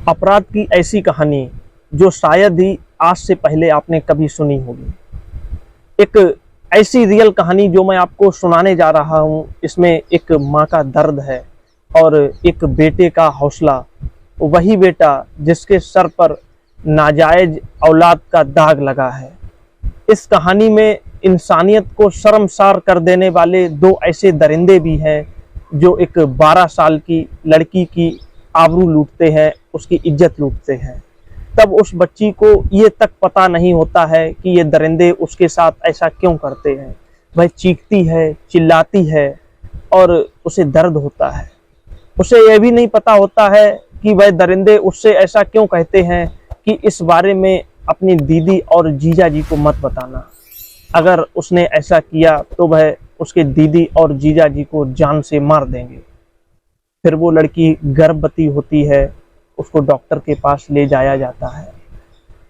अपराध की ऐसी कहानी जो शायद ही आज से पहले आपने कभी सुनी होगी। एक ऐसी रियल कहानी जो मैं आपको सुनाने जा रहा हूँ, इसमें एक माँ का दर्द है और एक बेटे का हौसला। वही बेटा जिसके सर पर नाजायज औलाद का दाग लगा है। इस कहानी में इंसानियत को शर्मसार कर देने वाले दो ऐसे दरिंदे भी हैं जो एक 12 साल की लड़की की आबरू लूटते हैं, उसकी इज्जत लूटते हैं। तब उस बच्ची को ये तक पता नहीं होता है कि ये दरिंदे उसके साथ ऐसा क्यों करते हैं। वह चीखती है, चिल्लाती है और उसे दर्द होता है। उसे यह भी नहीं पता होता है कि वह दरिंदे उससे ऐसा क्यों कहते हैं कि इस बारे में अपनी दीदी और जीजा जी को मत बताना। अगर उसने ऐसा किया तो वह उसके दीदी और जीजा जी को जान से मार देंगे। फिर वो लड़की गर्भवती होती है, उसको डॉक्टर के पास ले जाया जाता है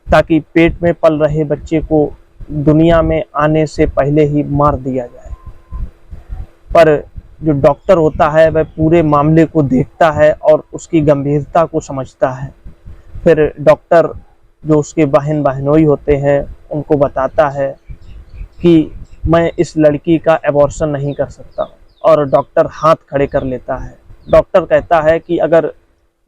ताकि पेट में पल रहे बच्चे को दुनिया में आने से पहले ही मार दिया जाए। पर जो डॉक्टर होता है वह पूरे मामले को देखता है और उसकी गंभीरता को समझता है। फिर डॉक्टर जो उसके बहन बहनोई होते हैं उनको बताता है कि मैं इस लड़की का एबॉर्शन नहीं कर सकता, और डॉक्टर हाथ खड़े कर लेता है। डॉक्टर कहता है कि अगर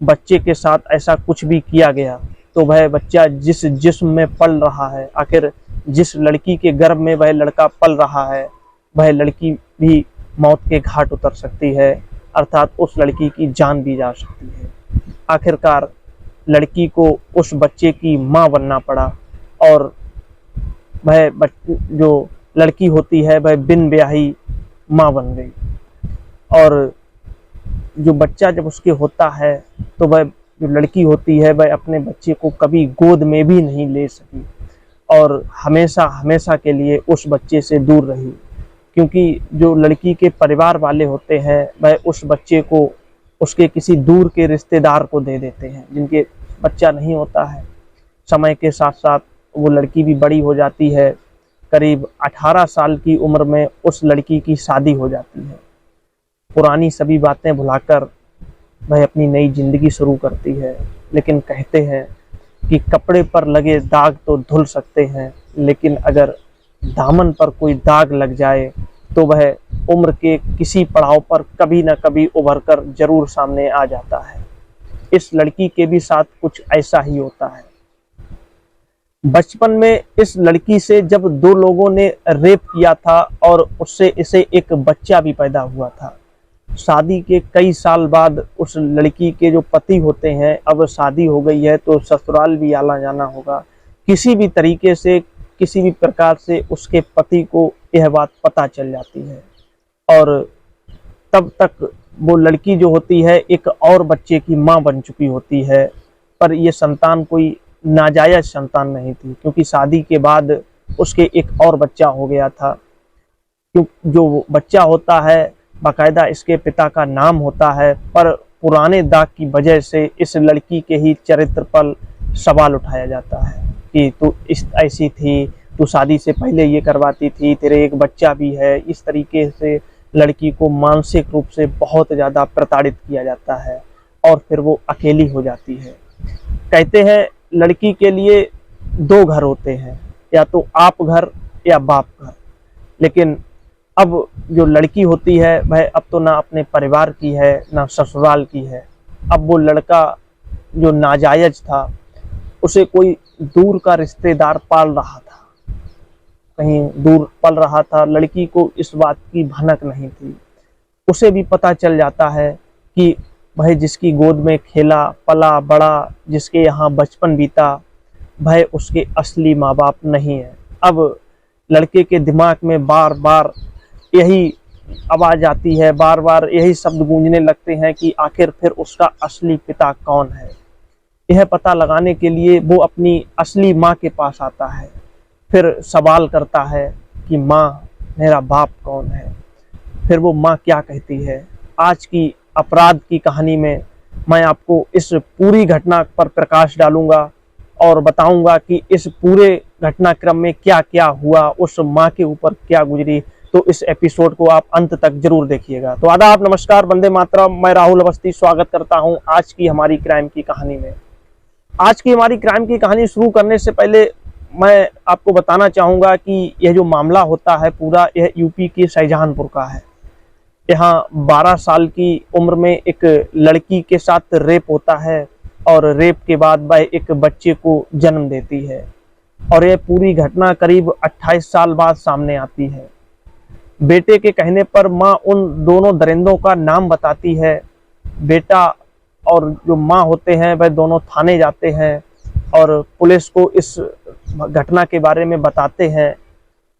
बच्चे के साथ ऐसा कुछ भी किया गया तो वह बच्चा जिस जिस्म में पल रहा है, आखिर जिस लड़की के गर्भ में वह लड़का पल रहा है, वह लड़की भी मौत के घाट उतर सकती है, अर्थात उस लड़की की जान भी जा सकती है। आखिरकार लड़की को उस बच्चे की माँ बनना पड़ा और वह जो लड़की होती है वह बिन ब्याही माँ बन गई। और जो बच्चा जब उसके होता है तो वह जो लड़की होती है वह अपने बच्चे को कभी गोद में भी नहीं ले सकी और हमेशा हमेशा के लिए उस बच्चे से दूर रही, क्योंकि जो लड़की के परिवार वाले होते हैं वह उस बच्चे को उसके किसी दूर के रिश्तेदार को दे देते हैं जिनके बच्चा नहीं होता है। समय के साथ साथ वो लड़की भी बड़ी हो जाती है। करीब 18 साल की उम्र में उस लड़की की शादी हो जाती है। पुरानी सभी बातें भुलाकर वह अपनी नई जिंदगी शुरू करती है। लेकिन कहते हैं कि कपड़े पर लगे दाग तो धुल सकते हैं, लेकिन अगर दामन पर कोई दाग लग जाए तो वह उम्र के किसी पड़ाव पर कभी न कभी उभर कर जरूर सामने आ जाता है। इस लड़की के भी साथ कुछ ऐसा ही होता है। बचपन में इस लड़की से जब दो लोगों ने रेप किया था और उससे इसे एक बच्चा भी पैदा हुआ था। शादी के कई साल बाद उस लड़की के जो पति होते हैं, अब शादी हो गई है तो ससुराल भी आना जाना होगा, किसी भी तरीके से किसी भी प्रकार से उसके पति को यह बात पता चल जाती है। और तब तक वो लड़की जो होती है एक और बच्चे की माँ बन चुकी होती है, पर ये संतान कोई नाजायज संतान नहीं थी, क्योंकि शादी के बाद उसके एक और बच्चा हो गया था। जो बच्चा होता है बाकायदा इसके पिता का नाम होता है, पर पुराने दाग की वजह से इस लड़की के ही चरित्र पर सवाल उठाया जाता है कि तू ऐसी थी, तू शादी से पहले ये करवाती थी, तेरे एक बच्चा भी है। इस तरीके से लड़की को मानसिक रूप से बहुत ज़्यादा प्रताड़ित किया जाता है और फिर वो अकेली हो जाती है। कहते हैं लड़की के लिए दो घर होते हैं, या तो आप घर या बाप घर। लेकिन अब जो लड़की होती है वह अब तो ना अपने परिवार की है ना ससुराल की है। अब वो लड़का जो नाजायज था उसे कोई दूर का रिश्तेदार पाल रहा था, कहीं दूर पल रहा था। लड़की को इस बात की भनक नहीं थी। उसे भी पता चल जाता है कि वह जिसकी गोद में खेला पला बड़ा, जिसके यहाँ बचपन बीता, वह उसके असली माँ बाप नहीं है। अब लड़के के दिमाग में बार बार यही आवाज आती है, बार बार यही शब्द गूंजने लगते हैं कि आखिर फिर उसका असली पिता कौन है। यह पता लगाने के लिए वो अपनी असली माँ के पास आता है, फिर सवाल करता है कि माँ मेरा बाप कौन है। फिर वो माँ क्या कहती है। आज की अपराध की कहानी में मैं आपको इस पूरी घटना पर प्रकाश डालूंगा और बताऊंगा कि इस पूरे घटनाक्रम में क्या क्या हुआ, उस माँ के ऊपर क्या गुजरी। तो इस एपिसोड को आप अंत तक जरूर देखिएगा। तो आदाब, नमस्कार, वंदे मातरम। मैं राहुल अवस्थी स्वागत करता हूं आज की हमारी क्राइम की कहानी में। आज की हमारी क्राइम की कहानी शुरू करने से पहले मैं आपको बताना चाहूँगा कि यह जो मामला होता है पूरा, यह यूपी के शाहजहानपुर का है। यहाँ 12 साल की उम्र में एक लड़की के साथ रेप होता है और रेप के बाद वह एक बच्चे को जन्म देती है और यह पूरी घटना करीब 28 साल बाद सामने आती है। बेटे के कहने पर माँ उन दोनों दरिंदों का नाम बताती है। बेटा और जो माँ होते हैं वह दोनों थाने जाते हैं और पुलिस को इस घटना के बारे में बताते हैं,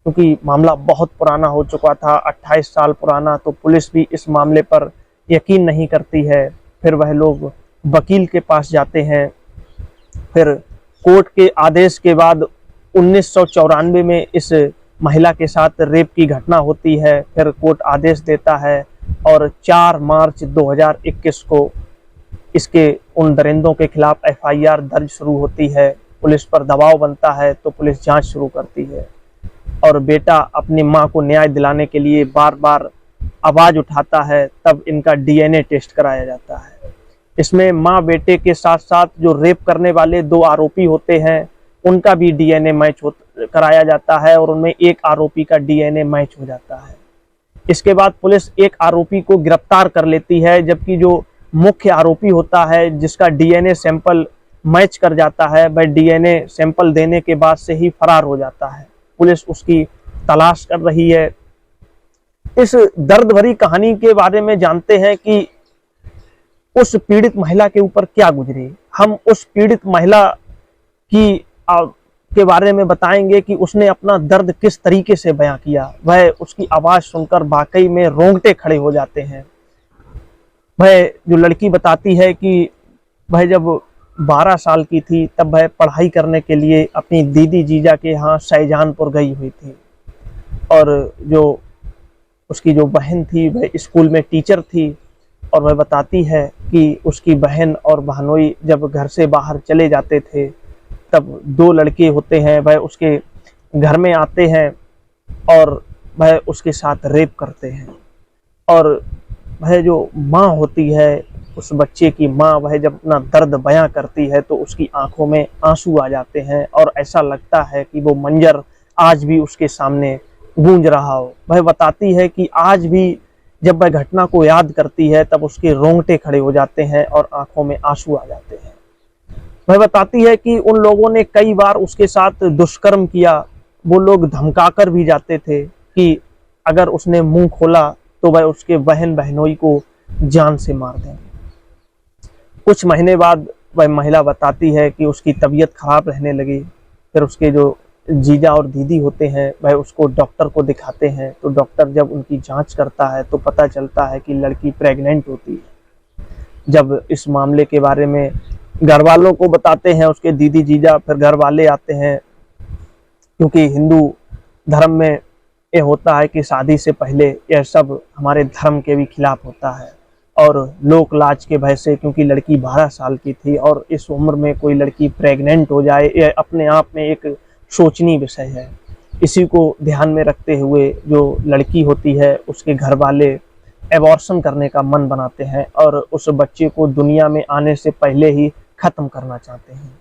क्योंकि मामला बहुत पुराना हो चुका था, 28 साल पुराना, तो पुलिस भी इस मामले पर यकीन नहीं करती है। फिर वह लोग वकील के पास जाते हैं। फिर कोर्ट के आदेश के बाद 1994 में इस महिला के साथ रेप की घटना होती है। फिर कोर्ट आदेश देता है और 4 मार्च 2021 को इसके उन दरिंदों के खिलाफ FIR दर्ज शुरू होती है। पुलिस पर दबाव बनता है तो पुलिस जांच शुरू करती है और बेटा अपनी मां को न्याय दिलाने के लिए बार बार आवाज उठाता है। तब इनका DNA टेस्ट कराया जाता है। इसमें मां बेटे के साथ साथ जो रेप करने वाले 2 आरोपी होते हैं उनका भी DNA मैच कराया जाता है और उनमें एक आरोपी का DNA मैच हो जाता है। इसके बाद पुलिस एक आरोपी को गिरफ्तार कर लेती है, जबकि जो मुख्य आरोपी होता है जिसका DNA सैंपल मैच कर जाता है वह DNA सैंपल देने के बाद से ही फरार हो जाता है। पुलिस उसकी तलाश कर रही है। इस दर्द भरी कहानी के बारे में जानते हैं कि उस पीड़ित महिला के ऊपर क्या गुजरी। हम उस पीड़ित महिला के बारे में बताएंगे कि उसने अपना दर्द किस तरीके से बयां किया। वह उसकी आवाज सुनकर वाकई में रोंगटे खड़े हो जाते हैं। वह जो लड़की बताती है कि वह जब 12 साल की थी तब वह पढ़ाई करने के लिए अपनी दीदी जीजा के यहाँ शाहजहानपुर गई हुई थी और जो उसकी जो बहन थी वह स्कूल में टीचर थी और वह बताती है कि उसकी बहन और बहनोई जब घर से बाहर चले जाते थे तब 2 लड़के होते हैं वह उसके घर में आते हैं और वह उसके साथ रेप करते हैं। और वह जो माँ होती है, उस बच्चे की माँ, वह जब अपना दर्द बयां करती है तो उसकी आंखों में आंसू आ जाते हैं और ऐसा लगता है कि वो मंजर आज भी उसके सामने गूंज रहा हो। वह बताती है कि आज भी जब वह घटना को याद करती है तब उसके रोंगटे खड़े हो जाते हैं और आंखों में आंसू आ जाते हैं। वह बताती है कि उन लोगों ने कई बार उसके साथ दुष्कर्म किया। वो लोग धमकाकर भी जाते थे कि अगर उसने मुंह खोला तो वह उसके बहन बहनोई को जान से मार देंगे। कुछ महीने बाद वह महिला बताती है कि उसकी तबीयत खराब रहने लगी। फिर उसके जो जीजा और दीदी होते हैं वह उसको डॉक्टर को दिखाते हैं, तो डॉक्टर जब उनकी जांच करता है तो पता चलता है कि लड़की प्रेग्नेंट होती है। जब इस मामले के बारे में घर वालों को बताते हैं उसके दीदी जीजा, फिर घर वाले आते हैं, क्योंकि हिंदू धर्म में ये होता है कि शादी से पहले यह सब हमारे धर्म के भी खिलाफ होता है और लोक लाज के भय से, क्योंकि लड़की 12 साल की थी और इस उम्र में कोई लड़की प्रेग्नेंट हो जाए यह अपने आप में एक सोचनीय विषय है। इसी को ध्यान में रखते हुए जो लड़की होती है उसके घर वाले एबॉर्शन करने का मन बनाते हैं और उस बच्चे को दुनिया में आने से पहले ही खत्म करना चाहते हैं।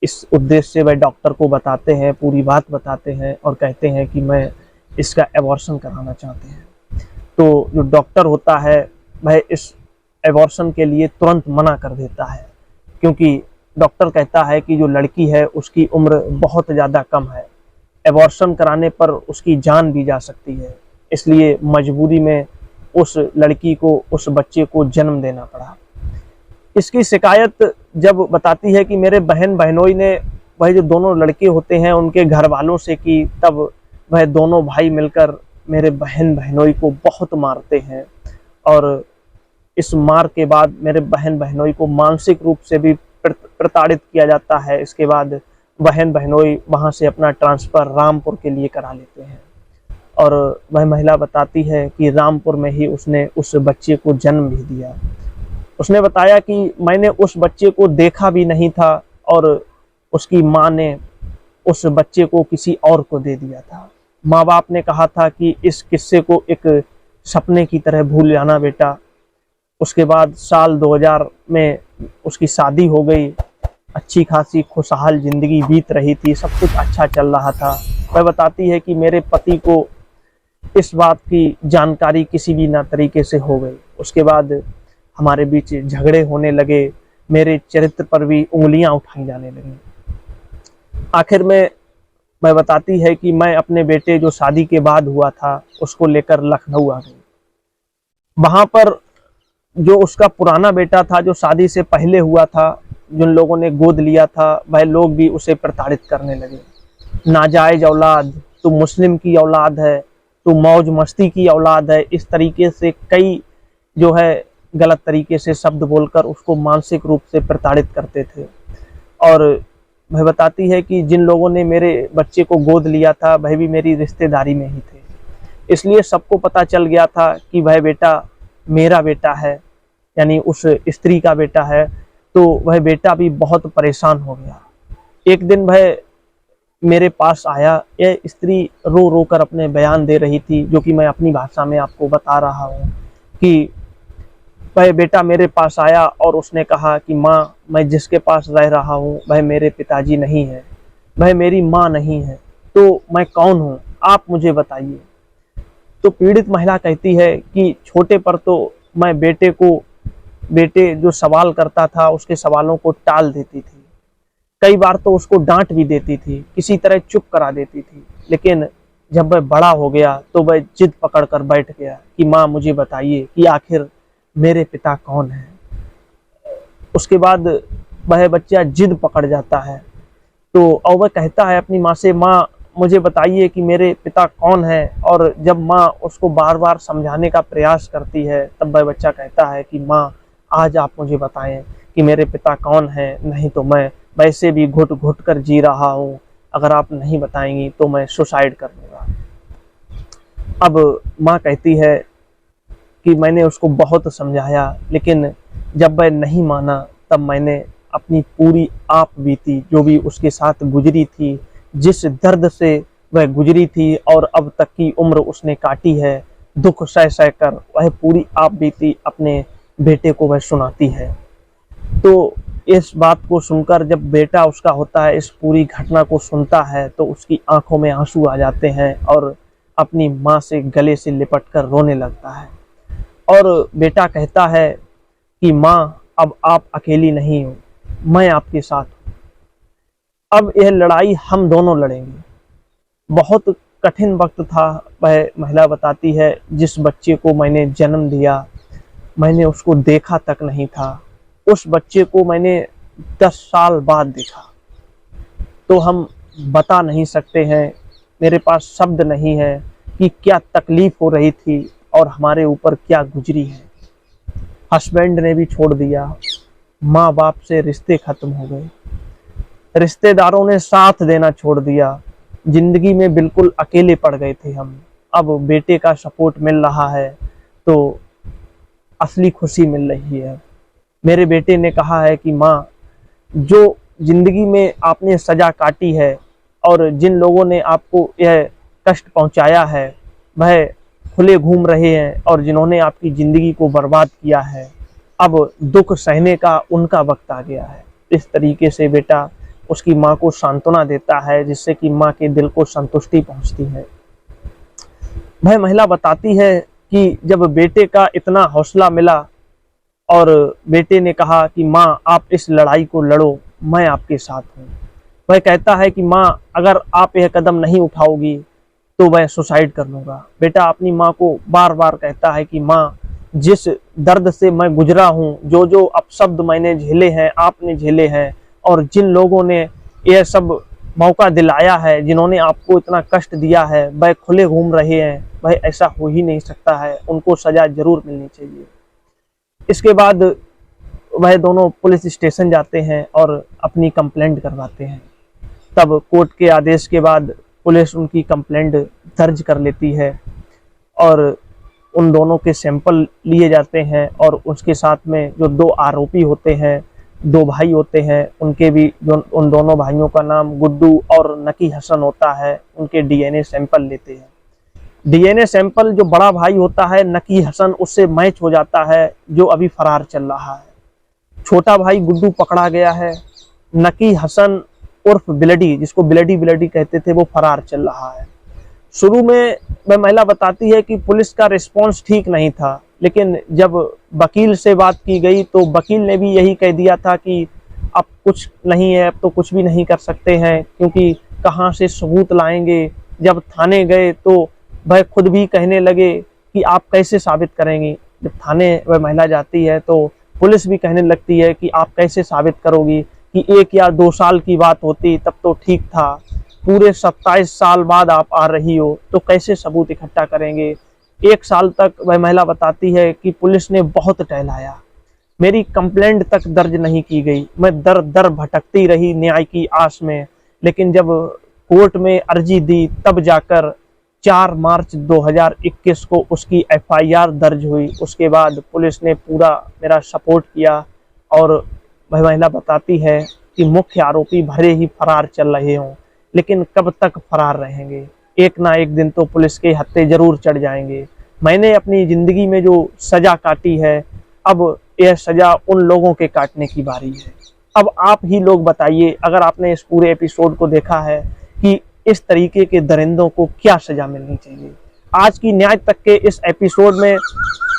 इस उद्देश्य से वह डॉक्टर को बताते हैं, पूरी बात बताते हैं और कहते हैं कि मैं इसका एबॉर्शन कराना चाहते हैं। तो जो डॉक्टर होता है वह इस एबॉर्शन के लिए तुरंत मना कर देता है, क्योंकि डॉक्टर कहता है कि जो लड़की है उसकी उम्र बहुत ज़्यादा कम है, एबॉर्शन कराने पर उसकी जान भी जा सकती है। इसलिए मजबूरी में उस लड़की को, उस बच्चे को जन्म देना पड़ा। इसकी शिकायत जब बताती है कि मेरे बहन बहनोई ने, वह जो दोनों लड़के होते हैं उनके घर वालों से की, तब वह दोनों भाई मिलकर मेरे बहन बहनोई को बहुत मारते हैं और इस मार के बाद मेरे बहन बहनोई को मानसिक रूप से भी प्रताड़ित किया जाता है। इसके बाद बहन बहनोई वहाँ से अपना ट्रांसफ़र रामपुर के लिए करा लेते हैं और वह महिला बताती है कि रामपुर में ही उसने उस बच्चे को जन्म भी दिया। उसने बताया कि मैंने उस बच्चे को देखा भी नहीं था और उसकी माँ ने उस बच्चे को किसी और को दे दिया था। माँ बाप ने कहा था कि इस किस्से को एक सपने की तरह भूल जाना बेटा। उसके बाद साल 2000 में उसकी शादी हो गई। अच्छी खासी खुशहाल ज़िंदगी बीत रही थी, सब कुछ अच्छा चल रहा था। वह बताती है कि मेरे पति को इस बात की जानकारी किसी भी ना तरीके से हो गई। उसके बाद हमारे बीच झगड़े होने लगे, मेरे चरित्र पर भी उंगलियां उठाई जाने लगी। आखिर में वह बताती है कि मैं अपने बेटे जो शादी के बाद हुआ था उसको लेकर लखनऊ आ गई। वहां पर जो उसका पुराना बेटा था जो शादी से पहले हुआ था, जिन लोगों ने गोद लिया था, वह लोग भी उसे प्रताड़ित करने लगे। नाजायज औलाद, तू मुस्लिम की औलाद है, तू मौज मस्ती की औलाद है, इस तरीके से कई जो है गलत तरीके से शब्द बोलकर उसको मानसिक रूप से प्रताड़ित करते थे। और वह बताती है कि जिन लोगों ने मेरे बच्चे को गोद लिया था वह भी मेरी रिश्तेदारी में ही थे, इसलिए सबको पता चल गया था कि वह बेटा मेरा बेटा है, यानी उस स्त्री का बेटा है। तो वह बेटा भी बहुत परेशान हो गया। एक दिन वह मेरे पास आया, यह स्त्री रो रो कर अपने बयान दे रही थी, जो कि मैं अपनी भाषा में आपको बता रहा हूँ कि वह बेटा मेरे पास आया और उसने कहा कि माँ, मैं जिसके पास रह रहा हूँ वह मेरे पिताजी नहीं है, वह मेरी माँ नहीं है, तो मैं कौन हूँ, आप मुझे बताइए। तो पीड़ित महिला कहती है कि छोटे पर तो मैं बेटे जो सवाल करता था उसके सवालों को टाल देती थी, कई बार तो उसको डांट भी देती थी, किसी तरह चुप करा देती थी। लेकिन जब वह बड़ा हो गया तो वह जिद पकड़ कर बैठ गया कि माँ मुझे बताइए कि आखिर मेरे पिता कौन है। उसके बाद वह बच्चा जिद पकड़ जाता है तो और वह कहता है अपनी माँ से, माँ मुझे बताइए कि मेरे पिता कौन है। और जब माँ उसको बार बार समझाने का प्रयास करती है तब वह बच्चा कहता है कि माँ आज आप मुझे बताएं कि मेरे पिता कौन है, नहीं तो मैं वैसे भी घुट घुट कर जी रहा हूँ, अगर आप नहीं बताएंगी तो मैं सुसाइड कर लूँगा। अब माँ कहती है कि मैंने उसको बहुत समझाया, लेकिन जब वह नहीं माना तब मैंने अपनी पूरी आप बीती जो भी उसके साथ गुजरी थी, जिस दर्द से वह गुजरी थी और अब तक की उम्र उसने काटी है, दुख सह सह कर वह पूरी आप बीती अपने बेटे को वह सुनाती है। तो इस बात को सुनकर जब बेटा उसका होता है, इस पूरी घटना को सुनता है तो उसकी आंखों में आंसू आ जाते हैं और अपनी माँ से गले से लिपट कर रोने लगता है। और बेटा कहता है कि माँ अब आप अकेली नहीं हो, मैं आपके साथ हूँ, अब यह लड़ाई हम दोनों लड़ेंगे। बहुत कठिन वक्त था, वह महिला बताती है, जिस बच्चे को मैंने जन्म दिया मैंने उसको देखा तक नहीं था, उस बच्चे को मैंने 10 साल बाद देखा। तो हम बता नहीं सकते हैं, मेरे पास शब्द नहीं है कि क्या तकलीफ हो रही थी और हमारे ऊपर क्या गुजरी है। हस्बैंड ने भी छोड़ दिया, माँ बाप से रिश्ते खत्म हो गए, रिश्तेदारों ने साथ देना छोड़ दिया, जिंदगी में बिल्कुल अकेले पड़ गए थे हम। अब बेटे का सपोर्ट मिल रहा है तो असली खुशी मिल रही है। मेरे बेटे ने कहा है कि माँ, जो जिंदगी में आपने सजा काटी है और जिन लोगों ने आपको यह कष्ट पहुंचाया है वह खुले घूम रहे हैं, और जिन्होंने आपकी ज़िंदगी को बर्बाद किया है अब दुख सहने का उनका वक्त आ गया है। इस तरीके से बेटा उसकी माँ को सांत्वना देता है, जिससे कि माँ के दिल को संतुष्टि पहुंचती है। वह महिला बताती है कि जब बेटे का इतना हौसला मिला और बेटे ने कहा कि माँ आप इस लड़ाई को लड़ो, मैं आपके साथ हूँ। वह कहता है कि माँ अगर आप यह कदम नहीं उठाओगी तो मैं सुसाइड कर लूँगा। बेटा अपनी माँ को बार बार कहता है कि माँ, जिस दर्द से मैं गुजरा हूँ, जो जो अपशब्द मैंने झेले हैं आपने झेले हैं, और जिन लोगों ने यह सब मौका दिलाया है, जिन्होंने आपको इतना कष्ट दिया है, वह खुले घूम रहे हैं, वह ऐसा हो ही नहीं सकता है, उनको सजा जरूर मिलनी चाहिए। इसके बाद वह दोनों पुलिस स्टेशन जाते हैं और अपनी कंप्लेंट करवाते हैं। तब कोर्ट के आदेश के बाद पुलिस उनकी कंप्लेंट दर्ज कर लेती है और उन दोनों के सैंपल लिए जाते हैं, और उसके साथ में जो 2 आरोपी होते हैं, 2 भाई होते हैं, उनके भी उन दोनों भाइयों का नाम गुड्डू और नकी हसन होता है, उनके डीएनए सैंपल लेते हैं। डीएनए सैंपल जो बड़ा भाई होता है नकी हसन, उससे मैच हो जाता है, जो अभी फरार चल रहा है। छोटा भाई गुड्डू पकड़ा गया है, नकी हसन उर्फ बिलडी, जिसको बिलडी बिलडी कहते थे, वो फरार चल रहा है। शुरू में वह महिला बताती है कि पुलिस का रिस्पांस ठीक नहीं था, लेकिन जब वकील से बात की गई तो वकील ने भी यही कह दिया था कि अब कुछ नहीं है, अब तो कुछ भी नहीं कर सकते हैं, क्योंकि कहाँ से सबूत लाएंगे। जब थाने गए तो वह खुद भी कहने लगे कि आप कैसे साबित करेंगी। जब थाने वह महिला जाती है तो पुलिस भी कहने लगती है कि आप कैसे साबित करोगी, कि 1 या 2 साल की बात होती तब तो ठीक था, पूरे 27 साल बाद आप आ रही हो तो कैसे सबूत इकट्ठा करेंगे। 1 साल तक वह महिला बताती है कि पुलिस ने बहुत टहलाया, मेरी कंप्लेंट तक दर्ज नहीं की गई, मैं दर दर भटकती रही न्याय की आस में। लेकिन जब कोर्ट में अर्जी दी तब जाकर 4 मार्च 2021 को उसकी FIR दर्ज हुई। उसके बाद पुलिस ने पूरा मेरा सपोर्ट किया और वह महिला बताती है कि मुख्य आरोपी भले ही फरार चल रहे हों, लेकिन कब तक फरार रहेंगे, एक ना एक दिन तो पुलिस के हत्थे जरूर चढ़ जाएंगे। मैंने अपनी ज़िंदगी में जो सज़ा काटी है, अब यह सज़ा उन लोगों के काटने की बारी है। अब आप ही लोग बताइए, अगर आपने इस पूरे एपिसोड को देखा है, कि इस तरीके के दरिंदों को क्या सज़ा मिलनी चाहिए। आज की न्याय तक के इस एपिसोड में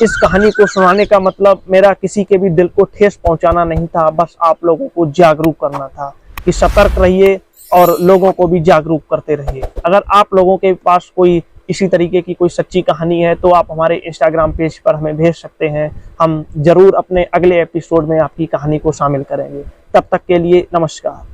इस कहानी को सुनाने का मतलब मेरा किसी के भी दिल को ठेस पहुंचाना नहीं था, बस आप लोगों को जागरूक करना था कि सतर्क रहिए और लोगों को भी जागरूक करते रहिए। अगर आप लोगों के पास कोई इसी तरीके की कोई सच्ची कहानी है तो आप हमारे इंस्टाग्राम पेज पर हमें भेज सकते हैं, हम जरूर अपने अगले एपिसोड में आपकी कहानी को शामिल करेंगे। तब तक के लिए नमस्कार।